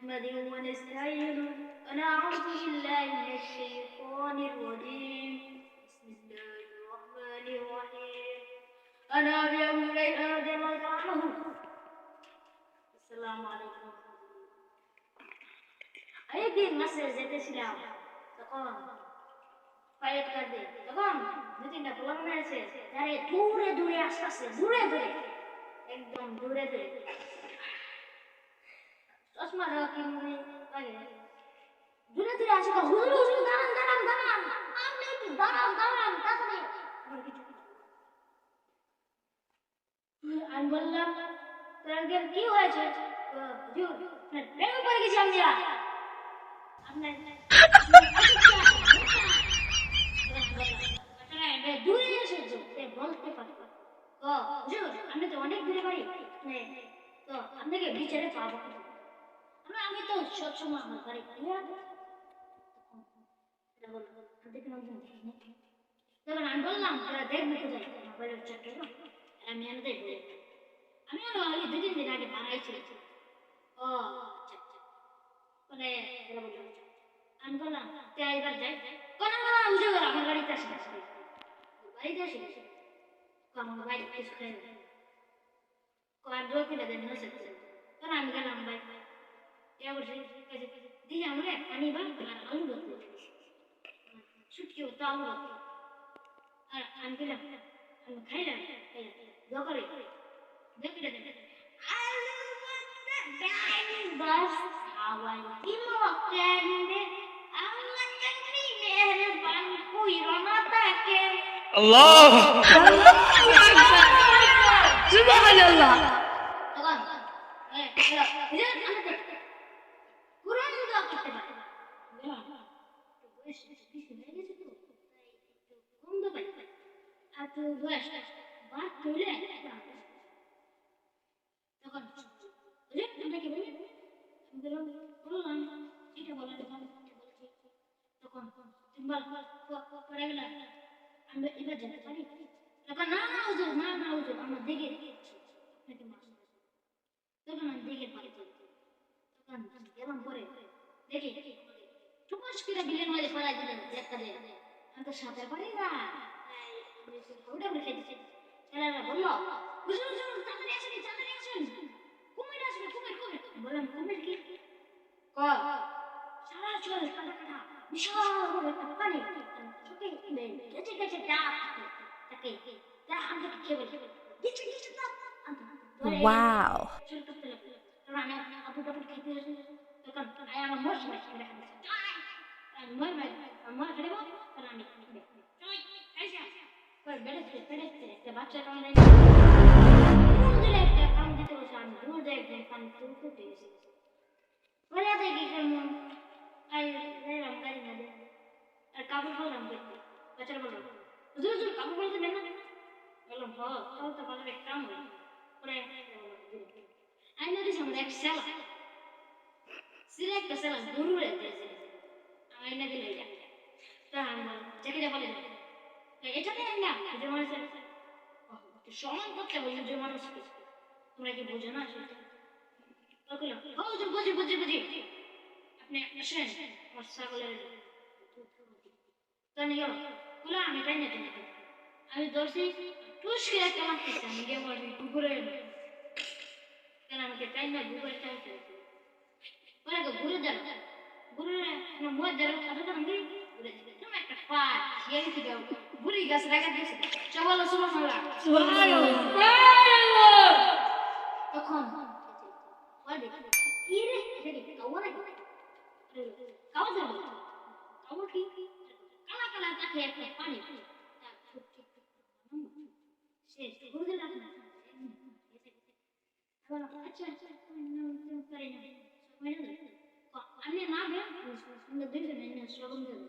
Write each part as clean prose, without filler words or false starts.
نحمده ونستعينه ونعوذ بالله من الشيطان الرجيم بسم الله الرحمن الرحيم أنا أبي هريرة رضي الله عنه السلام عليكم একদিন মাসে যেতেছিলাম তখন পায়ের কাছে তখন দু তিনটা পোলাপ মেরেছে যারে দূরে দূরে আসতেছে দূরে দূরে একদম দূরে দূরে চশমা রাখি মনে লাগে দূরে দূরে আসে হুজুর হুজুর দাঁড়ান দাঁড়ান দাঁড়ান আপনি একটু দাঁড়ান দাঁড়ান তাড়াতাড়ি আমি বললাম তোর কি হয়েছে হুজুর প্রেমে পড়ে গেছি আমি আপনার দূরে এসে বলতে পারবো হুজুর আমি তো অনেক দূরে বাড়ি তো আপনাকে বিচারে পাবো আমি তো সবসময় আমার বাড়ি তখন আমি বললাম তোরা দেখবি কোথায় আমার বাড়ির চট্টগ্রাম আমি আমি দেখবো আমি আরো আগে 2-3 দিন আগে বাড়াইছি ও আচ্ছা মানে আমি বললাম তুই এবার যাই কোন না হুজুর আমার বাড়িতে আসে বাড়িতে আসে আমার বাড়ি কিছু খাই আর দোয়া করে দেন না সত্যি তখন আমি গেলাম ভাই এবার দিয়ে আমরা পানি বা আর আলু ভাত শুটকি তো আলু ভাত আর আমি গেলাম আমি খাইলাম দোয়া করে দেখি দেন আলু ভাত ডাইনি বাস হাওয়াই কিলো কেন্দ্রে আল্লাহ চাকরি মেহরবান কইরো না তাকে আল্লাহ সুবহানাল্লাহ তখন কুরআন দোয়া করতে পারে বয়স কিছু হয়ে গেছে তো কম দোয়া পাই আর তো বয়স বাদ তুলে তখন আমরা কি বলি বললাম এটা বলার তখন তিনবার পড়ে গেল আমরা এবার যেতে পারি তখন না না হুজুর আমার দেখে আপনাকে মাস তখন আমি দেখে পারি তখন এমন করে দেখি টুকুস করে বিলের মধ্যে পড়াই দিলেন একটা দিয়ে আমি তো সাঁতার পারি না ওটা উঠে দিচ্ছে ছেলেরা বললো হুজুর হুজুর তাড়াতাড়ি আসেন কুমির আসবে কুমির বললাম কুমির কি সারা চল কাটা কাটা বিশাল বড় একটা পানি চোখে গেছে গেছে ডাক তাকে যা আমাকে খেয়ে বলছে গেছে গেছে না ওয়াও চল করতে লাগলো তখন আমি আপু টাপু খেতে আসি তখন আমার মোষ মাছ দেখা দিচ্ছে আমার খেতে বল তখন আমি চই আইসা পর বেড়েছে একটা বাচ্চা কামড়ে দিলে একটা কাম দিতে বসে আমি দূর দেখে কাম তুলতে দিয়েছি পরে দেখি কেমন গাড়ি না দে আর কাপড় বললাম দেখতে বাচ্চারা বললাম হুজুর হুজুর কাপড় বলতে নেই না বললাম তাহলে তো ভালো একটা কাম হলো পরে আইনা দিয়েছে আমার এক সিলে একটা সেলা গরুরে দিয়েছে আইনা দিলে তা আমি বললাম চাকরিটা বলে এটা নেই না যে মানুষের সমান করতে বলি যে মানুষ তোমরা কি বোঝো না সেটা বুঝি আপনি আসেন আমার ছাগলের তো নিয়ে বলে আমি তাই না আমি ধরছি টুসকে একটা মারতেছি আমি গিয়ে আমার কুকুরে কেন আমাকে তাই না কুকুরে চাইতে বলে তো ঘুরে যান ঘুরে আমার মোট যারা কথা আমি ঘুরে তুমি একটা পা সিয়ারি থেকে বুড়ি গাছ রাখা দিয়েছে চবল তখন কি রে কাওয়া নাকি কাওয়া যাবে কাওয়া কি কালা কালা তাকে একটা পানি সে ঘুরে গেল না আচ্ছা পারি না আমি না বে সুন্দর দেখে না শ্রবণ দেব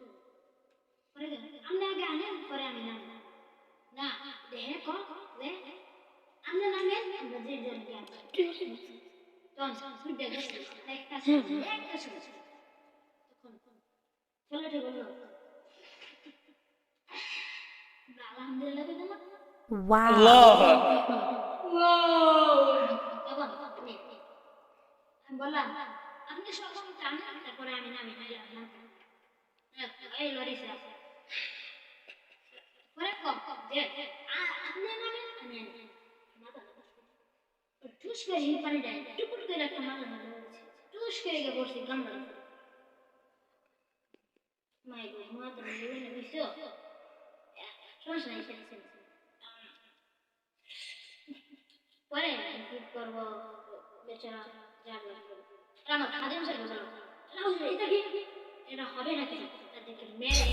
পরে আমি আগে আনে পরে আমি না না দেহে কো লে আমি না নে আমরা যে জন জ্ঞান তখন সুবিধা গেছে একটা তখন ছেলেটা বলল আলহামদুলিল্লাহ বললাম ওয়াও আল্লাহ তখন আমি বললাম আপনি সকল টানেন তারপরে আমি নামি নামতাম এই লরি স্যার পরে কম যে আপনি নামেন আমি আনি মাথা ঠুস করে এই পানি দেয় টুকুর করে একটা মাথা মাথা টুস করে গিয়ে বসছি গামলা মাই গো মাথা মিলে না বুঝছো সমস্যা নাই পরে কি করবো বেচারা যাবে আমার খাদিম স্যার বলল এটা কি এটা হবে না কেন তাদেরকে মেরে